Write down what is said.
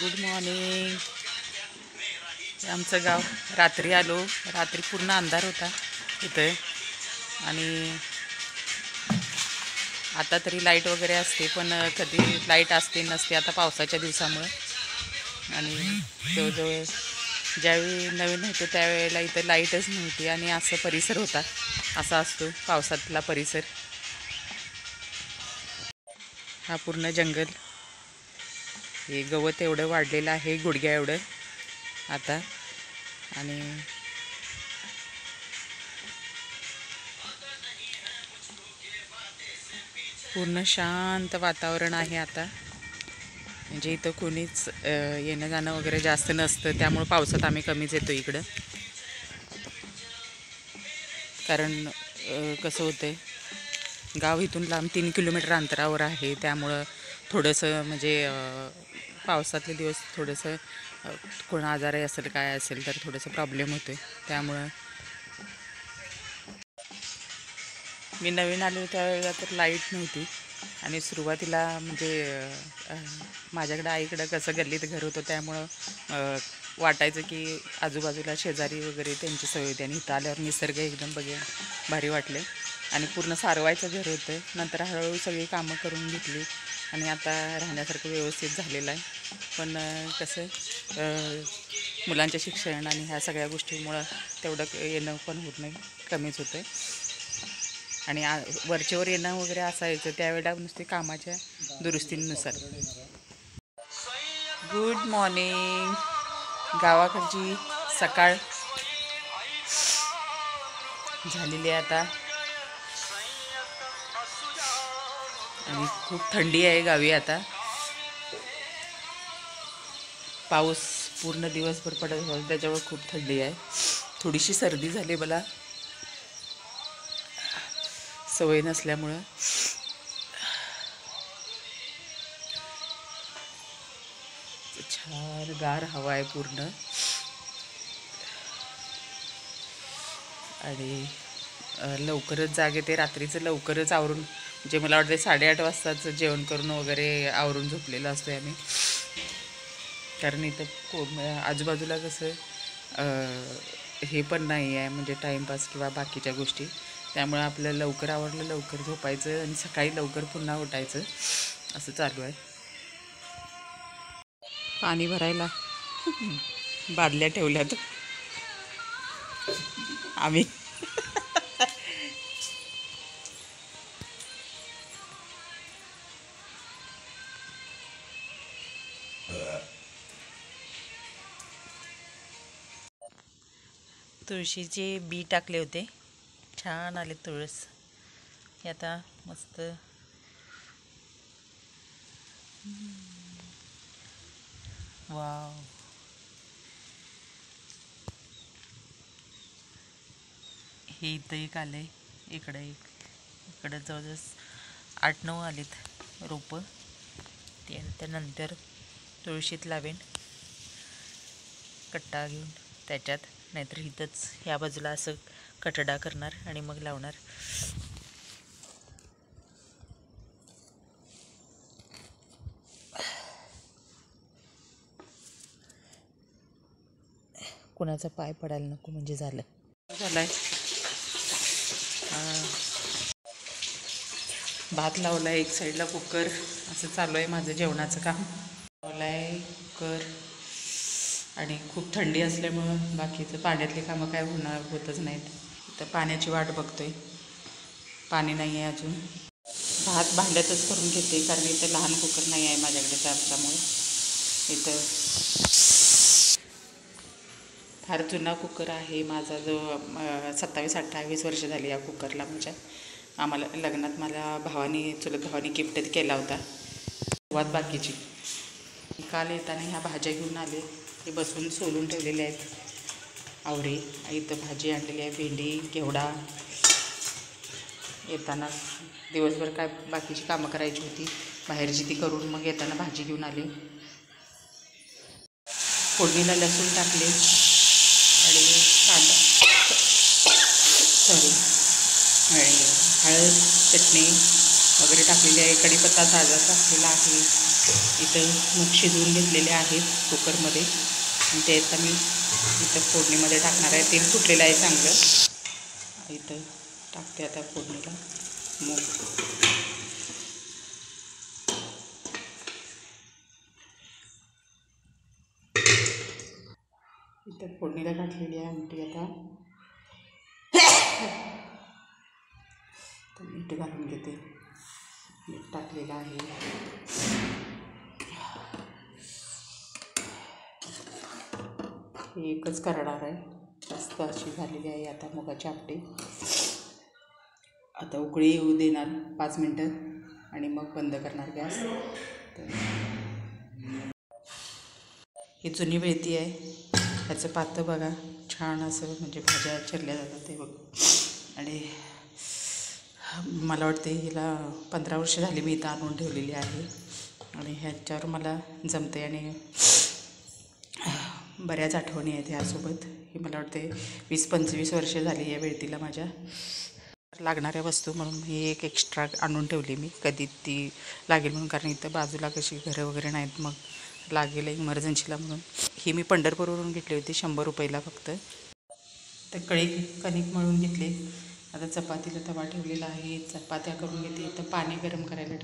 Good morning. आमचं गाव रात्री आलो. रात्री पूर्ण अंधार होता इथं आणि आता तरी लाईट वगैरे असते, पण कधी लाईट असते नसते आता पावसाच्या दिवसामुळे. आणि जवळजवळ ज्यावेळी नवीन होतं त्यावेळेला इथं लाईटच नव्हती आणि असं परिसर होता. असा असतो पावसातला परिसर. हा पूर्ण जंगल. हे गवत एवढं वाढलेलं आहे गुडघ्या एवढं आता. आणि पूर्ण शांत वातावरण आहे आता. म्हणजे इथं कोणीच येणं जाणं वगैरे जास्त नसतं, त्यामुळं पावसात आम्ही कमीच येतो इकडं. कारण कसं होतं आहे, गाव इथून लांब 3 किलोमीटर अंतरावर आहे. त्यामुळं थोडंसं म्हणजे पावसातले दिवस थोडंसं कोण आजारी असेल काय असेल तर थोडंसं प्रॉब्लेम होतो आहे. त्यामुळं मी नवीन आले त्यावेळेला तर लाईट नव्हती आणि सुरुवातीला म्हणजे माझ्याकडं आईकडं कसं गल्लीत घर होतं, त्यामुळं वाटायचं की आजूबाजूला शेजारी वगैरे त्यांची सोय होती. आणि इथं आल्यावर निसर्ग एकदम भारी वाटले. आणि पूर्ण सारवायचं घर होतं. नंतर हळूहळू सगळी कामं करून घेतली आणि आता राहण्यासारखं व्यवस्थित झालेलं आहे. पण कसं मुलांचे शिक्षण आणि ह्या सगळ्या गोष्टीमुळं तेवढं येणं पण होत नाही, कमीच होतं आहे. आणि वरचेवर येणं वगैरे असायचं त्यावेळेला नुसते कामाच्या दुरुस्तीनुसार. Good morning. गावाकडची सकाळ झालेली आहे आता आणि खूप थंडी आहे गावी आता. पाऊस पूर्ण दिवसभर पडत होता त्याच्यावर खूप थंडी आहे. थोडीशी सर्दी झाली मला, सवय नसल्यामुळं. छान गार हवा आहे पूर्ण. आणि लवकरच जाग येते. रात्रीचं लवकरच आवरून, म्हणजे मला वाटते 8:30 वाजताच जेवण करून वगैरे आवरून झोपलेलं असतो आम्ही. कारण इथं आजूबाजूला कसं हे पण नाही आहे, म्हणजे टाईमपास किंवा बाकीच्या गोष्टी. त्यामुळं आपलं लवकर आवरलं लवकर झोपायचं आणि सकाळी लवकर पुन्हा उठायचं, असं चालू आहे. पाणी भरायला बादल्या ठेवल्यात आम्ही. तुळशीचे बी टाकले होते, छान आले तुळस. हे आता मस्त वाव. हे इथं एक आलं आहे, इकडं एक, इकडं जवळजवळ 8-9 आलेत रोपं. त्यानंतर तुळशीत लावेन कट्टा घेऊन त्याच्यात, नाहीतर इथंच ह्या बाजूला असं कठडा करणार आणि मग लावणार. कुणाचा पाय पडायला नको म्हणजे झालं. झालाय भात लावलाय एक साईडला कुकर. असं चालू आहे माझं जेवणाचं काम. लावलाय कुकर आणि खूप थंडी असल्यामुळं बाकीचं पाण्यातली कामं काय होतच नाहीत. इथं पाण्याची वाट बघतोय, पाणी नाही आहे अजून. भात भांड्यातच करून घेते कारण इथं लहान कुकर नाही आहे माझ्याकडे. त्यामुळे इथं फार जुना कुकर आहे माझा, जो 27-28 वर्ष झाली या कुकरला. म्हणजे आम्हाला लग्नात मला चुलत भावानी गिफ्ट केला होता. सुरुवात बाकीची. काल येताना ह्या भाज्या घेऊन आले, ते बसून सोलून ठेवलेले आहेत आवरे. इथं भाजी आणलेली आहे, भेंडी, घेवडा. येताना दिवसभर काय बाकीची कामं करायची होती बाहेरची, ती करून मग येताना भाजी घेऊन आले. फोडणीला लसूण टाकले आणि कांदा आणि हळद, चटणी वगैरे टाकलेली आहे. कढीपत्ता ताजा टाकलेला आहे. इथं मूग शिजवून घेतलेले आहेत कुकरमध्ये आणि ते आता मी इथं फोडणीमध्ये टाकणार आहे. तेल सुटलेलं आहे चांगलं. इथं टाकते आता फोडणीला मूग. इथं फोडणीला टाकलेली आहे आमटी. आता मीठ घालून घेते. मीठ टाकलेलं आहे. एकच करणार आहे, जास्त अशी झालेली आहे आता मुगाची आमटी. आता उकळी येऊ देणार 5 मिनटं आणि मग बंद करणार गॅस. ही जुनी वेळती आहे. ह्याचं पातं बघा, छान असं म्हणजे भाज्या चिरल्या जातात ते बघ. आणि मला वाटते हिला 15 वर्ष झाली मी इथं आणून ठेवलेली आहे आणि ह्याच्यावर मला जमते आणि बऱ्याच आठवणी आहेत ह्यासोबत. ही मला वाटते 20-25 वर्ष झाली या वेळतीला माझ्या. लागणाऱ्या वस्तू म्हणून ही एक एक्स्ट्रा आणून ठेवली मी, कधी ती लागेल म्हणून. कारण इथं बाजूला कशी घरं वगैरे नाहीत, मग लागेल इमर्जन्सीला म्हणून. ही मी पंढरपूरवरून घेतली होती 100 रुपयाला फक्त. तर कणिक मळून घेतले. आता चपातीला तवा ठेवलेला आहे, चपात्या करून घेते. तर पाणी गरम करायला ठेव.